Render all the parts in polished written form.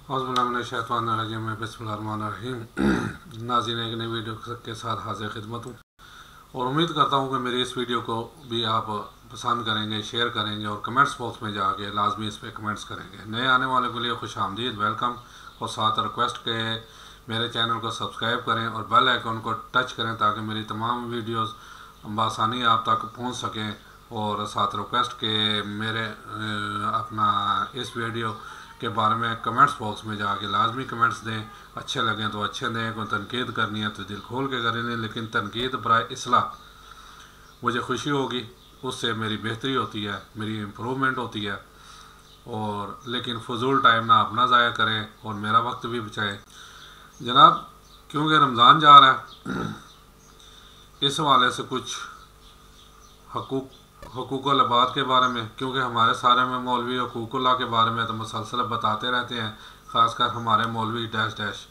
बिस्मिल्लाहिर्रहमानिर्रहीम। नाज़रीन, एक नई वीडियो के साथ हाजिर खिदमत हूँ और उम्मीद करता हूँ कि मेरी इस वीडियो को भी आप पसंद करेंगे, शेयर करेंगे और कमेंट्स बॉक्स में जाके लाजमी इस पर कमेंट्स करेंगे। नए आने वालों के लिए खुश आमदीद, वेलकम, और साथ रिक्वेस्ट के मेरे चैनल को सब्सक्राइब करें और बेल आइकन को टच करें ताकि मेरी तमाम वीडियोज़ बआसानी आप तक पहुँच सकें। और साथ रिक्वेस्ट के मेरे अपना इस वीडियो के बारे में कमेंट्स बॉक्स में जाके लाजमी कमेंट्स दें। अच्छे लगें तो अच्छे दें, कोई तनकीद करनी है तो दिल खोल के करें, लेकिन तनकीद बराए इस्लाह मुझे खुशी होगी, उससे मेरी बेहतरी होती है, मेरी इम्प्रूवमेंट होती है। और लेकिन फजूल टाइम ना अपना ज़ाया करें और मेरा वक्त भी बचाएं जनाब, क्योंकि रमज़ान जा रहा है। इस हवाले से कुछ हकूक़ुल इबाद के बारे में, क्योंकि हमारे सारे में मौलवी हकूक़ुल्लाह के बारे में तो मुसलसल बताते रहते हैं, ख़ासकर हमारे मौलवी डैश डैश।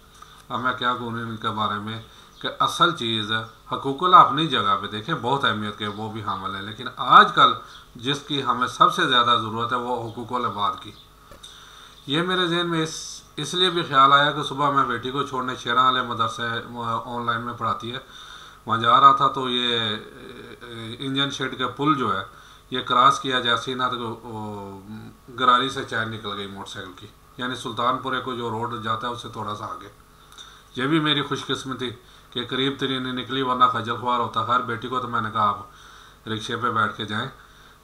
अब मैं क्या कहूँ इनके बारे में कि असल चीज़ हकूक़ुल्लाह अपनी जगह पे देखें बहुत अहमियत के वो भी हामिल है, लेकिन आजकल जिसकी हमें सबसे ज़्यादा ज़रूरत है वो हकूक़ुल इबाद की। ये मेरे जहन में इसलिए भी ख्याल आया कि सुबह मैं बेटी को छोड़ने शेरा वाले मदरसे ऑनलाइन में पढ़ाती है, वहाँ जा रहा था तो ये इंजन शेड का पुल जो है ये क्रॉस किया जैसे ही ना तो गरारी से चैन निकल गई मोटरसाइकिल की, यानी सुल्तानपुरे को जो रोड जाता है उससे थोड़ा सा आगे। ये भी मेरी खुशकिस्मती कि करीब तरीन निकली, वरना खजल ख्वार होता। खैर बेटी को तो मैंने कहा आप रिक्शे पे बैठ के जाएं।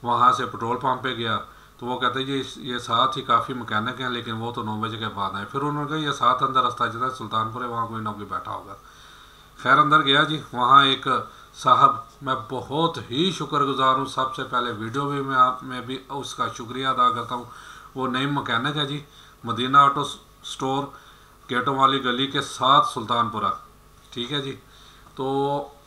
वहाँ से पेट्रोल पंप पे गया तो वो कहते जी ये साथ ही काफ़ी मकैनिक हैं, लेकिन वो तो 9 बजे के बाद आए। फिर उन्होंने कहा ये साथ अंदर रास्ता जाता है सुल्तानपुरे, वहाँ कोई ना कोई बैठा होगा। खैर अंदर गया जी, वहाँ एक साहब, मैं बहुत ही शुक्रगुजार हूँ, सबसे पहले वीडियो भी मैं भी उसका शुक्रिया अदा करता हूँ। वो नई मकैनिक है जी, मदीना ऑटो स्टोर, गेटों वाली गली के साथ सुल्तानपुरा, ठीक है जी। तो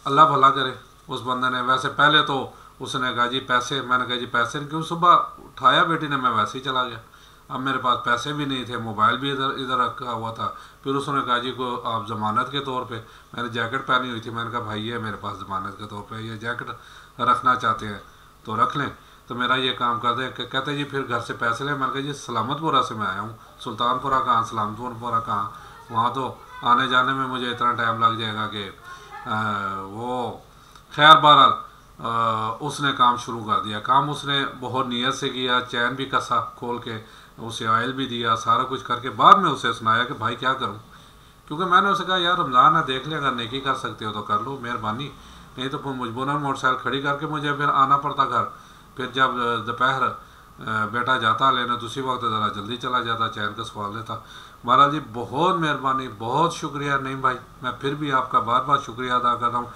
अल्लाह भला करे उस बंदे ने। वैसे पहले तो उसने कहा जी पैसे, मैंने कहा जी पैसे क्यों, सुबह उठाया बेटी ने, मैं वैसे ही चला गया। अब मेरे पास पैसे भी नहीं थे, मोबाइल भी इधर रखा हुआ था। फिर उसने कहा जी को आप ज़मानत के तौर पे, मैंने जैकेट पहनी हुई थी, मैंने कहा भाई ये मेरे पास ज़मानत के तौर पे ये जैकेट रखना चाहते हैं तो रख लें, तो मेरा ये काम कर दें। कहते जी फिर घर से पैसे लें। मैंने कहा जी सलामतपुरा से मैं आया हूँ, सुल्तानपुरा कहाँ, सलामतपुरा कहाँ, वहाँ तो आने जाने में मुझे इतना टाइम लग जाएगा कि वो। खैर बहरहाल उसने काम शुरू कर दिया। काम उसने बहुत नीयत से किया, चैन भी कसा खोल के, उसे ऑयल भी दिया, सारा कुछ करके बाद में उसे सुनाया कि भाई क्या करूं, क्योंकि मैंने उसे कहा यार रमज़ान है, देख ले अगर नेकी कर सकते हो तो कर लो, मेहरबानी, नहीं तो मजबूरन मोटरसाइकिल खड़ी करके मुझे फिर आना पड़ता घर। फिर जब दोपहर बेटा जाता लेने तो उसी वक्त ज़रा जल्दी चला जाता, चैन का सवाल लेता। महाराज जी बहुत मेहरबानी, बहुत शुक्रिया। नहीं भाई, मैं फिर भी आपका बार बार शुक्रिया अदा करता हूँ।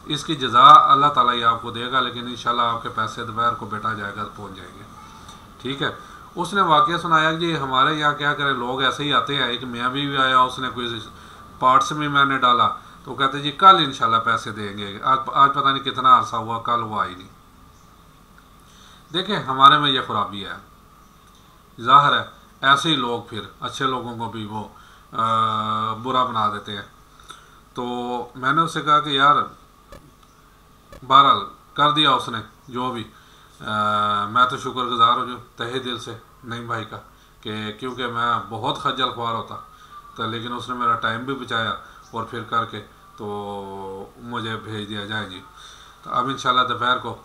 इसकी जज़ा अल्लाह ताला ही आपको देगा, लेकिन इंशाल्लाह आपके पैसे दोपहर को बेटा जाएगा तो पहुँच जाएंगे, ठीक है। उसने वाक़या सुनाया कि हमारे यहाँ क्या करें, लोग ऐसे ही आते हैं। एक मियाँ भी आया, उसने कोई पार्ट्स में मैंने डाला तो कहते जी कल इंशाल्लाह पैसे देंगे। आज पता नहीं कितना अरसा हुआ, कल वो आई नहीं। देखें हमारे में ये खराबी है, ज़ाहिर है ऐसे ही लोग फिर अच्छे लोगों को भी वो बुरा बना देते हैं। तो मैंने उससे कहा कि यार बहरहाल कर दिया उसने जो भी। मैं तो शुक्रगुजार हूँ तहे दिल से नहीं भाई का, कि क्योंकि मैं बहुत खज्जल ख्वार होता तो, लेकिन उसने मेरा टाइम भी बचाया और फिर करके तो मुझे भेज दिया जाए जी। तो अब इंशाल्लाह दोपहर को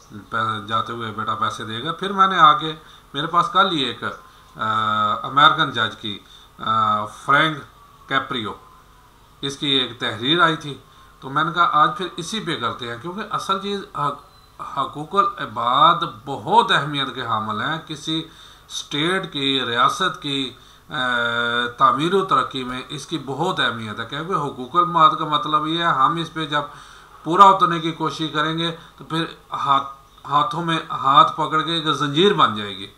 जाते हुए बेटा पैसे देगा। फिर मैंने आके मेरे पास कल ही एक अमेरिकन जज की फ्रैंक कैप्रियो, इसकी एक तहरीर आई थी, तो मैंने कहा आज फिर इसी पे करते हैं, क्योंकि असल चीज़ हकूक़ुल इबाद बहुत अहमियत के हामिल हैं। किसी स्टेट की, रियासत की तामीर व तरक्की में इसकी बहुत अहमियत है, क्योंकि हकूक़ुल इबाद का मतलब ये है हम इस पे जब पूरा उतरने की कोशिश करेंगे तो फिर हाथों में हाथ पकड़ के एक जंजीर बन जाएगी।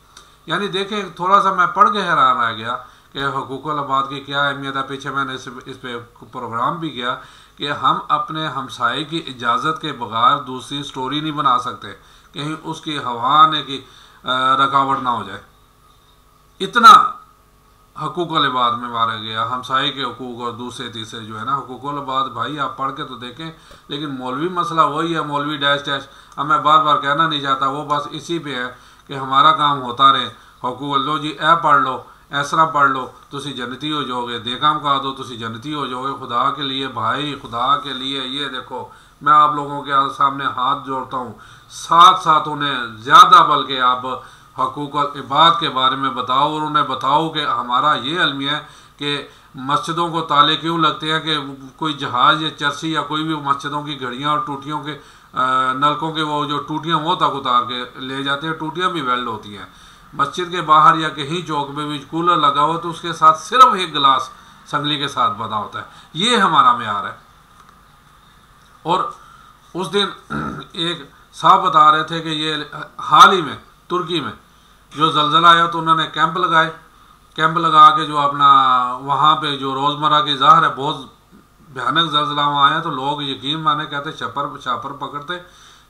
यानी देखें थोड़ा सा मैं पढ़ के हैरान आ गया कि हकूक़ुल इबाद की क्या अहमियत है। पीछे मैंने इस पे प्रोग्राम भी किया कि हम अपने हमसाये की इजाज़त के बगैर दूसरी स्टोरी नहीं बना सकते, कहीं उसकी हवा आने की रुकावट ना हो जाए। इतना हकूक़ुल इबाद में मारा गया, हमसाये के हकूक़ और दूसरे तीसरे जो है ना हकूक़ुल इबाद। भाई आप पढ़ के तो देखें, लेकिन मौलवी मसला वही है, मौलवी डैश डैश। अब मैं बार बार कहना नहीं चाहता, वो बस इसी पे है कि हमारा काम होता रहे। हकूक़ लो जी, ऐ पढ़ लो, ऐसरा पढ़ लो तुसी जन्नती हो जाओगे, देखा मुका दो तुसी जन्नती हो जाओगे। खुदा के लिए भाई, खुदा के लिए ये देखो, मैं आप लोगों के सामने हाथ जोड़ता हूँ, साथ साथ उन्हें ज़्यादा बल्कि आप हकूक़ इबाद के बारे में बताओ, और उन्हें बताओ कि हमारा ये अलमिया है कि मस्जिदों को ताले क्यों लगते हैं, कि कोई जहाज़ या चरसी या कोई भी मस्जिदों की घड़ियाँ और टूटियों के नलकों के वो जो टूटियाँ वो तक उतार के ले जाते हैं। टूटियाँ भी वेल्ड होती हैं। मस्जिद के बाहर या कहीं चौक में भी कूलर लगा हो तो उसके साथ सिर्फ एक गिलास संगली के साथ बना होता है। ये हमारा मेयार है। और उस दिन एक साहब बता रहे थे कि ये हाल ही में तुर्की में जो जलजला आया तो उन्होंने कैंप लगाए, कैंप लगा के जो अपना वहाँ पे जो रोज़मर्रा की ज़ाहिर है बहुत भयानक जलजला वहाँ आया, तो लोग यकीन माने कहते छापर पकड़ते,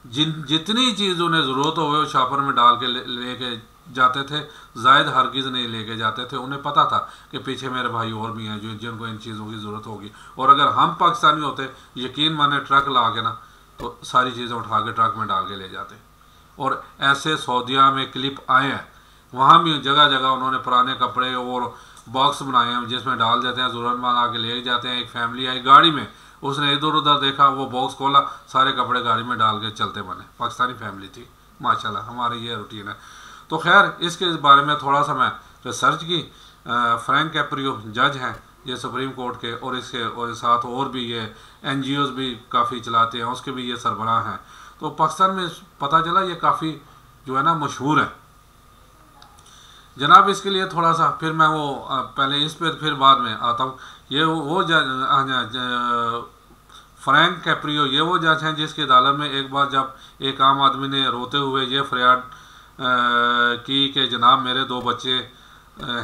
जितनी चीज़ उन्हें ज़रूरत हो वो छापर में डाल के लेके जाते थे, जायद हरगिज़ नहीं लेके जाते थे। उन्हें पता था कि पीछे मेरे भाई और भी हैं जिनको इन चीज़ों की ज़रूरत होगी, और अगर हम पाकिस्तानी होते यकीन माने ट्रक ला के ना तो सारी चीज़ें उठा के ट्रक में डाल के ले जाते। और ऐसे सऊदीया में क्लिप आए हैं, वहाँ भी जगह जगह उन्होंने पुराने कपड़े और बॉक्स बनाए हैं जिसमें डाल देते हैं, ज़रूरतमंद आके ले जाते हैं। एक फैमिली आई गाड़ी में, उसने इधर उधर देखा, वो बॉक्स खोला, सारे कपड़े गाड़ी में डाल के चलते बने। पाकिस्तानी फैमिली थी माशाल्लाह, हमारी ये रूटीन है। तो खैर इसके बारे में थोड़ा सा मैं रिसर्च की। फ्रैंक कैप्रियो जज हैं ये सुप्रीम कोर्ट के, और इसके और साथ और भी ये NGOs भी काफ़ी चलाते हैं, उसके भी ये सरबराह हैं। तो पाकिस्तान में पता चला ये काफ़ी जो है ना मशहूर है जनाब। इसके लिए थोड़ा सा फिर मैं वो पहले इस पर फिर बाद में आता हूँ। ये वो फ्रैंक कैप्रियो ये वो जज हैं जिसकी अदालत में एक बार जब एक आम आदमी ने रोते हुए ये फरियाद की कि जनाब मेरे 2 बच्चे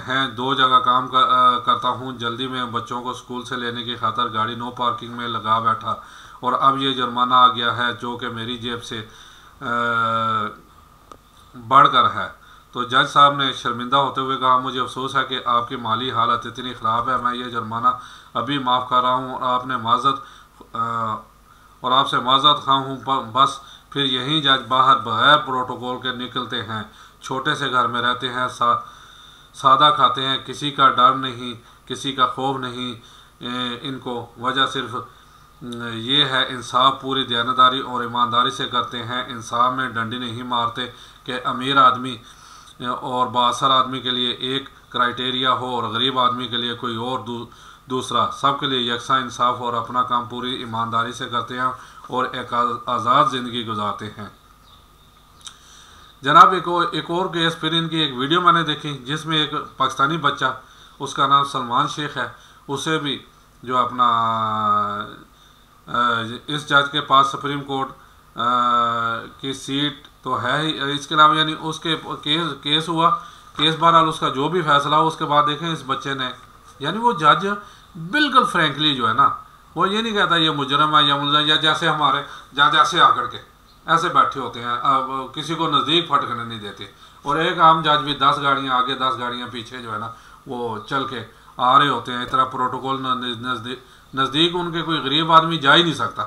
हैं, 2 जगह काम करता हूँ, जल्दी में बच्चों को स्कूल से लेने की खातर गाड़ी नो पार्किंग में लगा बैठा, और अब ये जुर्माना आ गया है जो कि मेरी जेब से बढ़कर है। तो जज साहब ने शर्मिंदा होते हुए कहा, मुझे अफसोस है कि आपकी माली हालत इतनी ख़राब है, मैं ये जुर्माना अभी माफ़ कर रहा हूँ, और आपसे माज़रत खा हूँ। बस फिर यही जज बाहर बगैर प्रोटोकॉल के निकलते हैं, छोटे से घर में रहते हैं, सादा खाते हैं, किसी का डर नहीं, किसी का खौफ नहीं इनको। वजह सिर्फ ये है इंसाफ पूरी दयानतदारी और ईमानदारी से करते हैं। इंसाफ में डंडी नहीं मारते कि अमीर आदमी और बासर आदमी के लिए एक क्राइटेरिया हो और गरीब आदमी के लिए कोई और दूसरा। सब के लिए यकसा इंसाफ और अपना काम पूरी ईमानदारी से करते हैं और एक आज़ाद ज़िंदगी गुजारते हैं। जनाब एक और केस, फिर इनकी एक वीडियो मैंने देखी जिसमें एक पाकिस्तानी बच्चा, उसका नाम सलमान शेख है, उसे भी जो अपना इस जज के पास सुप्रीम कोर्ट की सीट तो है ही, इसके अलावा यानी उसके केस हुआ, केस बहरहाल उसका जो भी फैसला हो उसके बाद देखें इस बच्चे ने, यानी वो जज बिल्कुल फ्रेंकली जो है ना, वो ये नहीं कहता ये मुजरम है या मुलज़िम, या जैसे हमारे जज ऐसे आकर के ऐसे बैठे होते हैं, अब किसी को नज़दीक फटकने नहीं देते। और एक आम जज भी 10 गाड़ियाँ आगे 10 गाड़ियाँ पीछे जो है ना वो चल के आ रहे होते हैं। इतना प्रोटोकॉल नज़दीक उनके कोई गरीब आदमी जा ही नहीं सकता।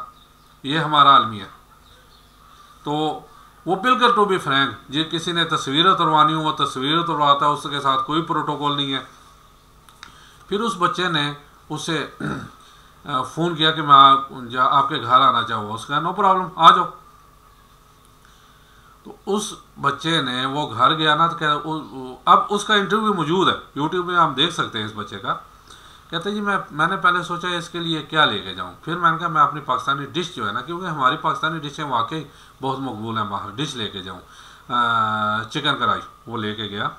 ये हमारा आलमी है। तो वो बिल्कुल टू बी फ्रैंक, जो किसी ने तस्वीर उतरवानी हो वो तस्वीर उतरवाता है, उसके साथ कोई प्रोटोकॉल नहीं है। फिर उस बच्चे ने उससे फ़ोन किया कि मैं आपके घर आना चाहूँगा। उसका नो प्रॉब्लम, आ जाओ। तो उस बच्चे ने वो घर गया ना, तो अब उसका इंटरव्यू मौजूद है यूट्यूब में, आप देख सकते हैं इस बच्चे का। कहते जी मैंने पहले सोचा इसके लिए क्या लेके जाऊं, फिर मैंने कहा मैं अपनी पाकिस्तानी डिश जो है ना, क्योंकि हमारी पाकिस्तानी डिशें वाकई बहुत मकबूल हैं बाहर, डिश लेके जाऊं, चिकन कढ़ाई वो लेके गया।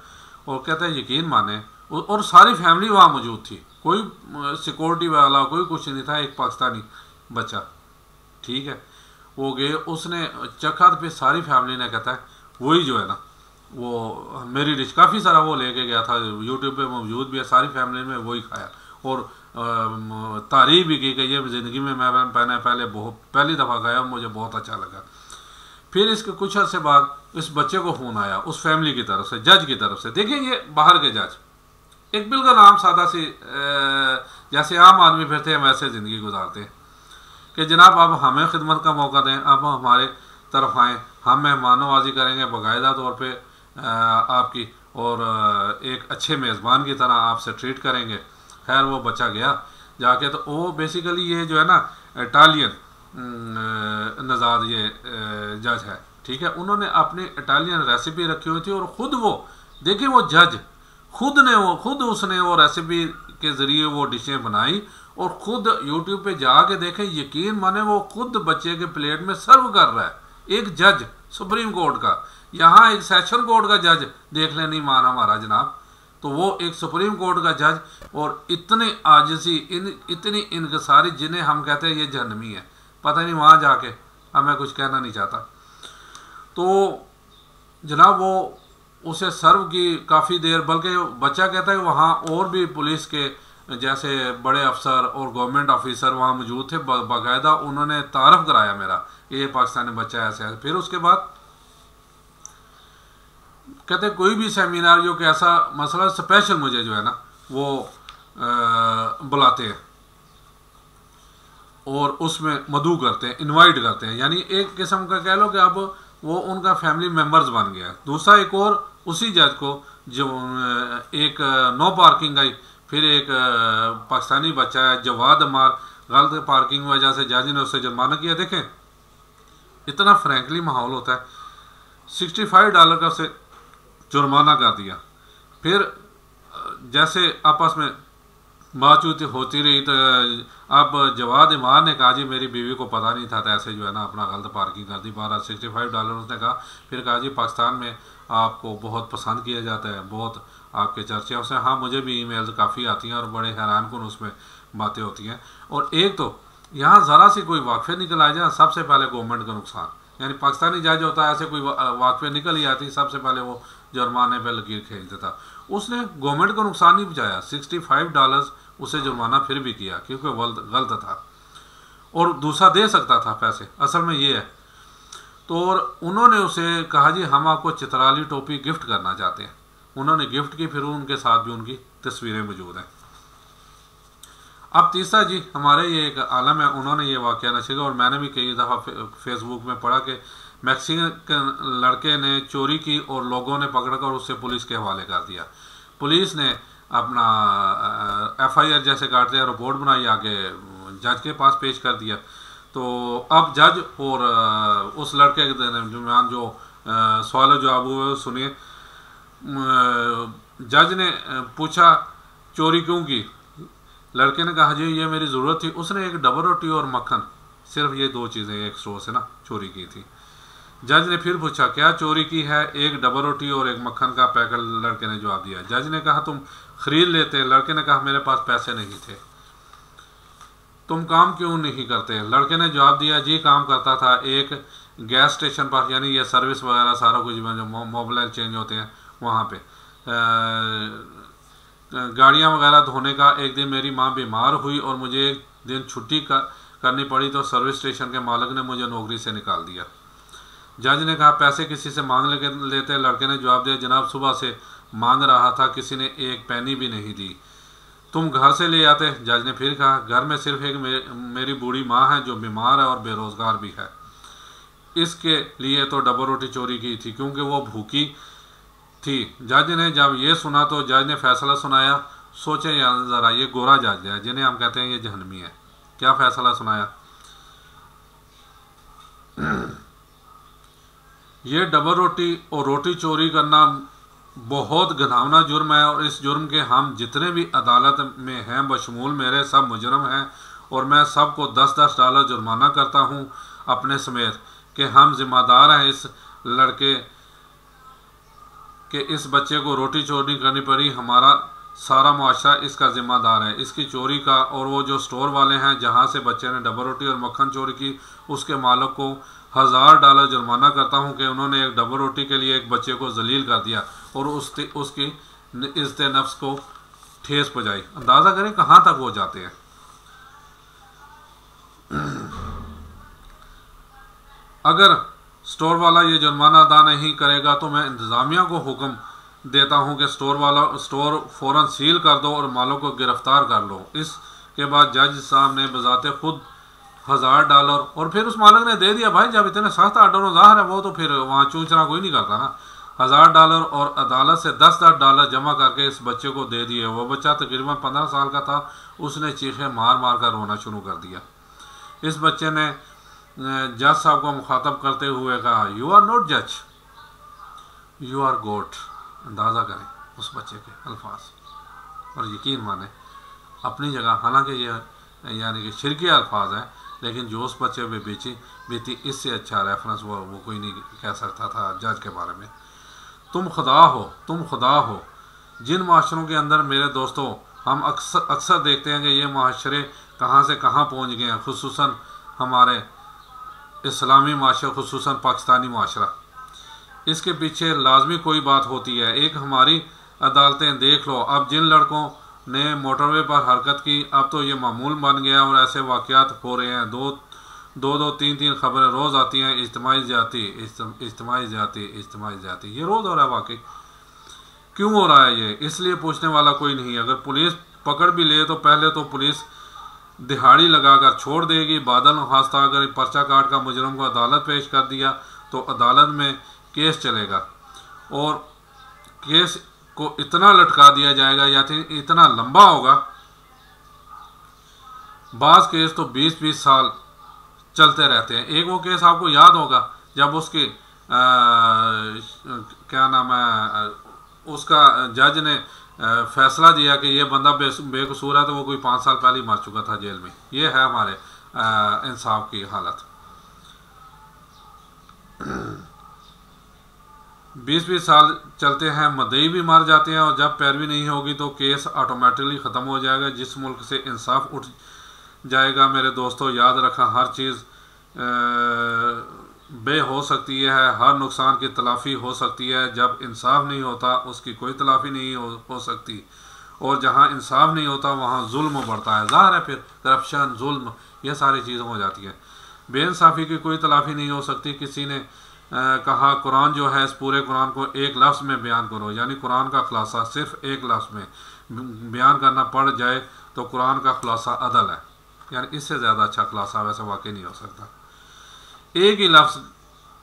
और कहते हैं यकीन माने, और सारी फैमिली वहाँ मौजूद थी, कोई सिक्योरिटी वाला कोई कुछ नहीं था, एक पाकिस्तानी बच्चा, ठीक है। वो गए, उसने चखा, तो फिर सारी फैमिली ने कहता है वही जो है ना वो मेरी डिश, काफ़ी सारा वो लेके गया था, यूट्यूब पे मौजूद भी है, सारी फैमिली में वही खाया और तारीफ भी की कि ये ज़िंदगी में मैं पहली दफ़ा खाया, मुझे बहुत अच्छा लगा। फिर इसके कुछ अर्से बाद इस बच्चे को फ़ोन आया उस फैमिली की तरफ से, जज की तरफ से। देखिए ये बाहर के जज एक बिल्कुल आम सादा सी जैसे आम आदमी फिरते हैं वैसे ज़िंदगी गुजारते हैं कि जनाब अब हमें खिदमत का मौका दें, अब हमारे तरफ आएँ, हम मेहमान नवाजी करेंगे बाकायदा तौर पे आपकी, और एक अच्छे मेज़बान की तरह आपसे ट्रीट करेंगे। खैर वो बच्चा गया जाके, तो वो बेसिकली ये जो है ना इटालियन नज़ार ये जज है, ठीक है, उन्होंने अपनी इटालियन रेसिपी रखी हुई थी और ख़ुद वो देखिए वो जज खुद उसने वो रेसिपी के ज़रिए वो डिशें बनाई और ख़ुद यूट्यूब पे जाके देखें, यकीन माने वो खुद बच्चे के प्लेट में सर्व कर रहा है। एक जज सुप्रीम कोर्ट का, यहाँ एक सेशन कोर्ट का जज देख लें, नहीं मान हमारा जनाब, तो वो एक सुप्रीम कोर्ट का जज, और इतने आजिज़ी इतनी इनकसारी, जिन्हें हम कहते हैं ये जहन्नमी है, पता नहीं वहाँ जाके, अब मैं कुछ कहना नहीं चाहता। तो जनाब वो उसे सर्व की काफ़ी देर, बल्कि बच्चा कहता है वहाँ और भी पुलिस के जैसे बड़े अफसर और गवर्नमेंट ऑफिसर वहाँ मौजूद थे, बाकायदा उन्होंने तारफ़ कराया मेरा, ये पाकिस्तानी बच्चा ऐसे है। फिर उसके बाद कहते कोई भी सेमिनार जो कि ऐसा मसला स्पेशल मुझे जो है ना वो बुलाते हैं और उसमें मदऊ करते हैं, इनवाइट करते हैं, यानी एक किस्म का कह लो कि अब वो उनका फैमिली मेंबर्स बन गया है। दूसरा एक और उसी जज को जो एक नो पार्किंग आई, फिर एक पाकिस्तानी बच्चा है जवाद अमार, गलत पार्किंग वजह से जज ने उससे जुर्माना किया। देखें इतना फ्रैंकली माहौल होता है, $65 का उसे जुर्माना कर दिया। फिर जैसे आपस में बातचीत होती रही, तो अब जवाद इमार ने कहा जी मेरी बीवी को पता नहीं था, तो ऐसे जो है ना अपना गलत पार्किंग कर दी, $65 उसने कहा। फिर कहा जी पाकिस्तान में आपको बहुत पसंद किया जाता है, बहुत आपके चर्चे हैं। उसने हाँ मुझे भी ईमेल्स काफ़ी आती हैं और बड़े हैरान कुन उसमें बातें होती हैं। और एक तो यहाँ ज़रा सी कोई वाक़फ़े निकल आ जाए, सबसे पहले गवर्नमेंट का नुकसान, यानी पाकिस्तानी जज होता है ऐसे कोई वाक़फ़े निकल ही आती, सबसे पहले वो जुर्माने पर लकीर खींच देता। उसने गवर्नमेंट को नुकसान नहीं पहुँचाया, $65 उसे जुर्माना फिर भी किया क्योंकि वो गलत था, और दूसरा दे सकता था पैसे, असल में ये है। तो और उन्होंने उसे कहा जी हम आपको चित्राली टोपी गिफ्ट करना चाहते हैं, उन्होंने गिफ्ट की, फिर उनके साथ भी उनकी तस्वीरें मौजूद हैं। अब तीसरा जी हमारे ये एक आलम है, उन्होंने ये वाक़या नशर किया और मैंने भी कई दफ़ा फेसबुक में पढ़ा कि मैक्सिकन लड़के ने चोरी की और लोगों ने पकड़कर उससे पुलिस के हवाले कर दिया। पुलिस ने अपना FIR जैसे काटते हैं रिपोर्ट बनाई, आगे जज के पास पेश कर दिया। तो अब जज और उस लड़के के दरमियान जो सवाल जवाब हुए सुनिए। जज ने पूछा चोरी क्यों की, लड़के ने कहा जी ये मेरी ज़रूरत थी। उसने एक डबल रोटी और मक्खन, सिर्फ ये दो चीज़ें एक स्टोर से ना चोरी की थी। जज ने फिर पूछा क्या चोरी की है, एक डबल रोटी और एक मक्खन का पैकेट, लड़के ने जवाब दिया। जज ने कहा तुम खरीद लेते, लड़के ने कहा मेरे पास पैसे नहीं थे। तुम काम क्यों नहीं करते, लड़के ने जवाब दिया जी काम करता था एक गैस स्टेशन पर, यानी ये सर्विस वगैरह सारा कुछ जो मोबाइल चेंज होते हैं वहाँ पे गाड़ियाँ वगैरह धोने का। एक दिन मेरी माँ बीमार हुई और मुझे एक दिन छुट्टी करनी पड़ी, तो सर्विस स्टेशन के मालिक ने मुझे नौकरी से निकाल दिया। जज ने कहा पैसे किसी से मांग लेते, लड़के ने जवाब दिया जनाब सुबह से मांग रहा था, किसी ने एक पैनी भी नहीं दी, तुम घर से ले आते। जज ने फिर कहा घर में सिर्फ एक मेरी बूढ़ी माँ है जो बीमार है और बेरोज़गार भी है, इसके लिए तो डबल रोटी चोरी की थी क्योंकि वो भूखी थी। जज ने जब ये सुना तो जज ने फैसला सुनाया। सोचें ज़रा, ये गोरा जज है जिन्हें हम कहते हैं ये जहन्नमी है। क्या फैसला सुनाया, ये डबल रोटी और रोटी चोरी करना बहुत घिनौना जुर्म है और इस जुर्म के हम जितने भी अदालत में हैं बशमूल मेरे सब मुजरम हैं और मैं सबको $10 जुर्माना करता हूं अपने समेत कि हम ज़िम्मेदार हैं इस लड़के के, इस बच्चे को रोटी चोरी करनी पड़ी, हमारा सारा मुआशरा इसका ज़िम्मेदार है इसकी चोरी का। और वो जो स्टोर वाले हैं जहां से बच्चे ने डबल रोटी और मक्खन चोरी की, उसके मालिक को $1000 जुर्माना करता हूं कि उन्होंने एक डबल रोटी के लिए एक बच्चे को जलील कर दिया और उसकी इज्जत नफ्स को ठेस पहुंचाई। अंदाज़ा करें कहाँ तक वो जाते हैं। अगर स्टोर वाला ये जुर्माना अदा नहीं करेगा तो मैं इंतज़ामिया को हुक्म देता हूं कि स्टोर फ़ौरन सील कर दो और मालों को गिरफ्तार कर लो। इसके बाद जज साहब ने बजाते खुद $1000 और फिर उस मालिक ने दे दिया। भाई जब इतने सख्त आर्डर ज़ाहिर है वो तो फिर वहाँ चूचना कोई नहीं करता ना। $1000 और अदालत से $10,000 जमा करके इस बच्चे को दे दिए। वो बच्चा तकरीबन 15 साल का था। उसने चीखें मार मार कर रोना शुरू कर दिया। इस बच्चे ने जज साहब को मुखातब करते हुए कहा, यू आर नॉट जज, यू आर गॉड। अंदाज़ा करें उस बच्चे के अल्फाज और यकीन माने अपनी जगह, हालांकि ये यानी कि शिरकी अल्फाज हैं, लेकिन जो उस बच्चे पे बीती इससे अच्छा रेफरेंस वो कोई नहीं कह सकता था जज के बारे में। तुम खुदा हो, तुम खुदा हो। जिन माशरों के अंदर मेरे दोस्तों हम अक्सर देखते हैं कि ये माशरे कहाँ से कहाँ पहुँच गए हैं, खुसूसन हमारे इस्लामी माशरा, खुसूसन पाकिस्तानी माशरा। इसके पीछे लाजमी कोई बात होती है। एक हमारी अदालतें देख लो, अब जिन लड़कों ने मोटरवे पर हरकत की, अब तो ये मामूल बन गया और ऐसे वाक़यात हो रहे हैं। दो तीन खबरें रोज़ आती हैं, इज्तिमाई ज़्यादती, ये रोज़ हो रहा है। वाकई क्यों हो रहा है ये? इसलिए पूछने वाला कोई नहीं। अगर पुलिस पकड़ भी ले तो पहले तो पुलिस दिहाड़ी लगाकर छोड़ देगी। बादल खास्ता अगर पर्चा काट का मुजरम को अदालत पेश कर दिया तो अदालत में केस चलेगा और केस को इतना लटका दिया जाएगा या इतना लंबा होगा, बाज़ केस तो 20-20 साल चलते रहते हैं। एक वो केस आपको याद होगा जब उसकी क्या नाम है, उसका जज ने फैसला दिया कि ये बंदा बेकसूर है, तो वो कोई 5 साल पहले ही मर चुका था जेल में। ये है हमारे इंसाफ की हालत। 20-20 साल चलते हैं, मदई भी मर जाते हैं और जब पैरवी नहीं होगी तो केस ऑटोमेटिकली ख़त्म हो जाएगा। जिस मुल्क से इंसाफ उठ जाएगा मेरे दोस्तों, याद रखा, हर चीज़ बे हो सकती है, हर नुकसान की तलाफ़ी हो सकती है। जब इंसाफ नहीं होता उसकी कोई तलाफ़ी नहीं हो सकती, और जहाँ इंसाफ नहीं होता वहाँ जुल्म बढ़ता है। ज़ाहिर है फिर करप्शन, जुल्म, ये सारी चीज़ें हो जाती हैं। बेइंसाफ़ी की कोई तलाफ़ी नहीं हो सकती। किसी ने कहा कुरान जो है, इस पूरे कुरान को एक लफ्ज़ में बयान करो, यानी कुरान का खुलासा सिर्फ एक लफ्ज़ में बयान करना पड़ जाए तो कुरान का खुलासा अदल है। यानी इससे ज़्यादा अच्छा खुलासा वैसे वाकई नहीं हो सकता। एक ही लफ्ज़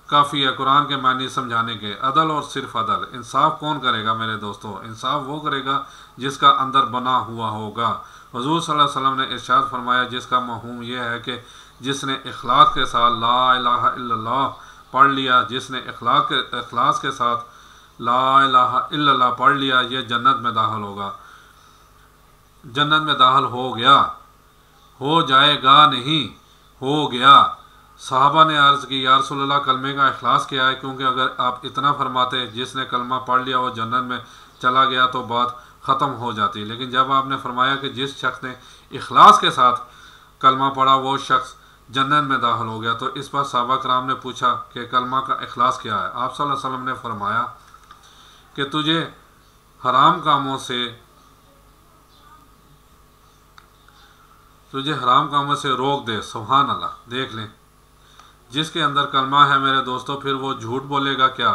काफ़ी है कुरान के मानी समझाने के, अदल और सिर्फ अदल। इंसाफ कौन करेगा मेरे दोस्तों? इंसाफ वो करेगा जिसका अंदर बना हुआ होगा। हुज़ूर सल्लल्लाहु अलैहि वसल्लम ने इरशाद फरमाया, जिसका मफ़हूम यह है कि जिसने इखलास के साथ ला इलाहा इल्लल्लाह पढ़ लिया, जिसने इखलास के साथ ला इलाहा इल्लल्लाह पढ़ लिया, ये जन्नत में दाखिल होगा। जन्नत में दाखिल हो गया, हो जाएगा नहीं, हो गया। सहाबा ने अर्ज़ की, या रसूलल्लाह कलमे का इखलास क्या है? क्योंकि अगर आप इतना फरमाते जिसने कलमा पढ़ लिया वो जन्नत में चला गया तो बात ख़त्म हो जाती। लेकिन जब आपने फरमाया कि जिस शख्स ने इखलास के साथ कलमा पढ़ा वो शख्स जन्नत में दाखिल हो गया, तो इस पर सहाबा कराम ने पूछा कि कलमा का इखलास क्या है? आप सल्लल्लाहु अलैहि वसल्लम ने फरमाया कि तुझे हराम कामों से रोक दे। सुभान अल्लाह। देख लें, जिसके अंदर कलमा है मेरे दोस्तों, फिर वो झूठ बोलेगा क्या?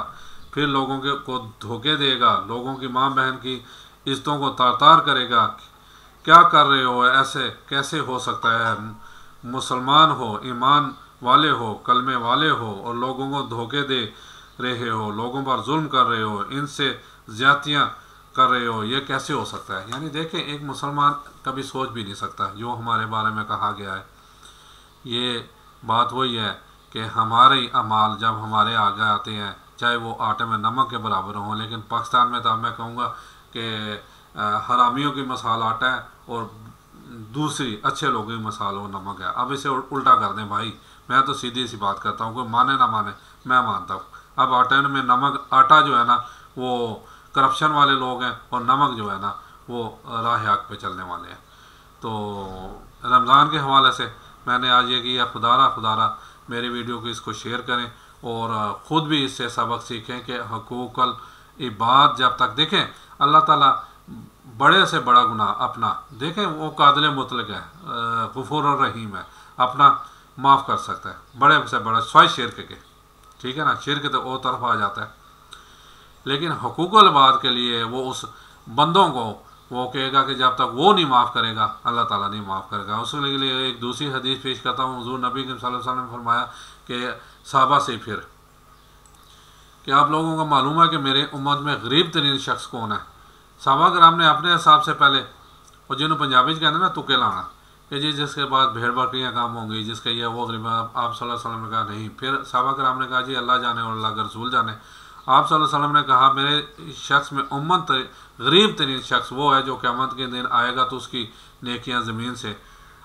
फिर लोगों को धोखे देगा, लोगों की माँ बहन की इज्जतों को तार करेगा। क्या कर रहे हो? ऐसे कैसे हो सकता है? मुसलमान हो, ईमान वाले हो, कलमे वाले हो और लोगों को धोखे दे रहे हो, लोगों पर जुल्म कर रहे हो, इनसे ज़्यादतियाँ कर रहे हो, ये कैसे हो सकता है? यानी देखें, एक मुसलमान कभी सोच भी नहीं सकता जो हमारे बारे में कहा गया है। ये बात वही है कि हमारे अमाल जब हमारे आगे आते हैं, चाहे वो आटे में नमक के बराबर हों, लेकिन पाकिस्तान में तो मैं कहूँगा कि हरामियों की मिसाल आटा है और दूसरी अच्छे लोगों की मिसाल वो नमक है। अब इसे उल्टा कर दें भाई, मैं तो सीधी सी बात करता हूँ, कोई माने ना माने, मैं मानता हूँ। अब आटे में नमक, आटा जो है ना वो करप्शन वाले लोग हैं और नमक जो है ना वो राह हक पे चलने वाले हैं। तो रमज़ान के हवाले से मैंने आज ये किया, खुदारा मेरी वीडियो को इसको शेयर करें और ख़ुद भी इससे सबक सीखें कि हकूक़ुल इबाद जब तक देखें, अल्लाह ताला बड़े से बड़ा गुनाह अपना, देखें वो कादिल मुतलक है, गफूर और रहीम है, अपना माफ़ कर सकता है, बड़े से बड़ा स्वाय शिरक के, ठीक है ना। शिरक तो वो तरफ आ जाता है, लेकिन हकूक़ुल इबाद के लिए वो उस बंदों को वो कहेगा कि जब तक वो नहीं माफ़ करेगा अल्लाह ताला नहीं माफ़ करेगा। उसके लिए एक दूसरी हदीस पेश करता हूँ। हुज़ूर नबी सल्लल्लाहु अलैहि वसल्लम ने फरमाया कि सहाबा से फिर कि आप लोगों को मालूम है कि मेरे उम्मत में गरीब तरीन शख्स कौन है। सहाबा कराम ने अपने हिसाब से पहले, और जिन्होंने पंजाबी च कहते ना तुके लाना कि जी जिसके बाद भेड़ बकरियाँ काम होंगी, जिसके ये वो गरीब। आप सल्लल्लाहु अलैहि वसल्लम ने कहा नहीं। फिर सहाबा कराम ने कहा जी अल्लाह जाने और अल्लाह का रसूल जाने। आप सल्लल्लाहु अलैहि वसल्लम ने कहा मेरे शख्स में गरीब तरीन शख्स वो है जो क़यामत के दिन आएगा तो उसकी नेकियां ज़मीन से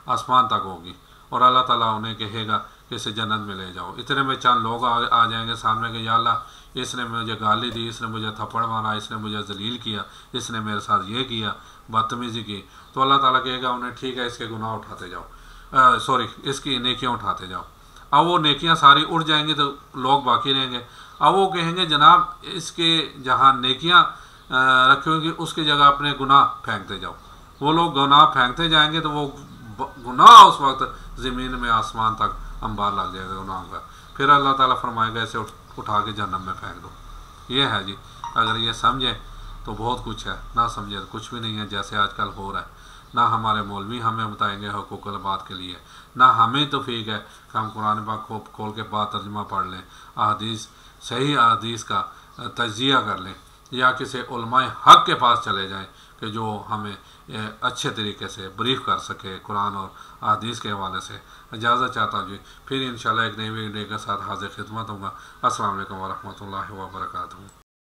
आसमान तक होगी, और अल्लाह ताला उन्हें कहेगा कि इसे जन्नत में ले जाओ। इतने में चंद लोग आ जाएंगे सामने के, या अल्लाह इसने मुझे गाली दी, इसने मुझे थप्पड़ मारा, इसने मुझे जलील किया, इसने मेरे साथ ये किया, बदतमीज़ी की। तो अल्लाह ताला कहेगा उन्हें ठीक है इसके गुनाह उठाते जाओ, सॉरी इसकी नेकियां उठाते जाओ। अब वो नेकियां सारी उठ जाएंगी तो लोग बाकी रहेंगे। अब वो कहेंगे जनाब इसके जहाँ नेकियां रखी होंगी उसकी जगह अपने गुनाह फेंकते जाओ। वो लोग गुनाह फेंकते जाएंगे तो वो गुनाह उस वक्त ज़मीन में आसमान तक अंबार लग जाएगा गुनाह का। फिर अल्लाह ताला फरमाएगा इसे उठा के जहन्नम में फेंक दो। ये है जी, अगर ये समझे तो बहुत कुछ है, ना समझे तो कुछ भी नहीं है, जैसे आजकल हो रहा है। ना हमारे मौलवी हमें बताएंगे हुकूकुल बात के लिए, ना हमें तौफीक है कि हम कुरान पाक खोल के बात तर्जुमा पढ़ लें, अहदीस सही अहदीस का तज्जिया कर लें, या किसी उलमाए हक़ के पास चले जाएं कि जो हमें अच्छे तरीके से ब्रीफ कर सके कुरान और अहदीस के हवाले से। इजाज़त चाहता हूँ जी, फिर इंशाल्लाह एक नई वीडियो के साथ हाज़िर खिदमत होगा। अस्सलाम वालेकुम व रहमतुल्लाहि व बरकातुहू।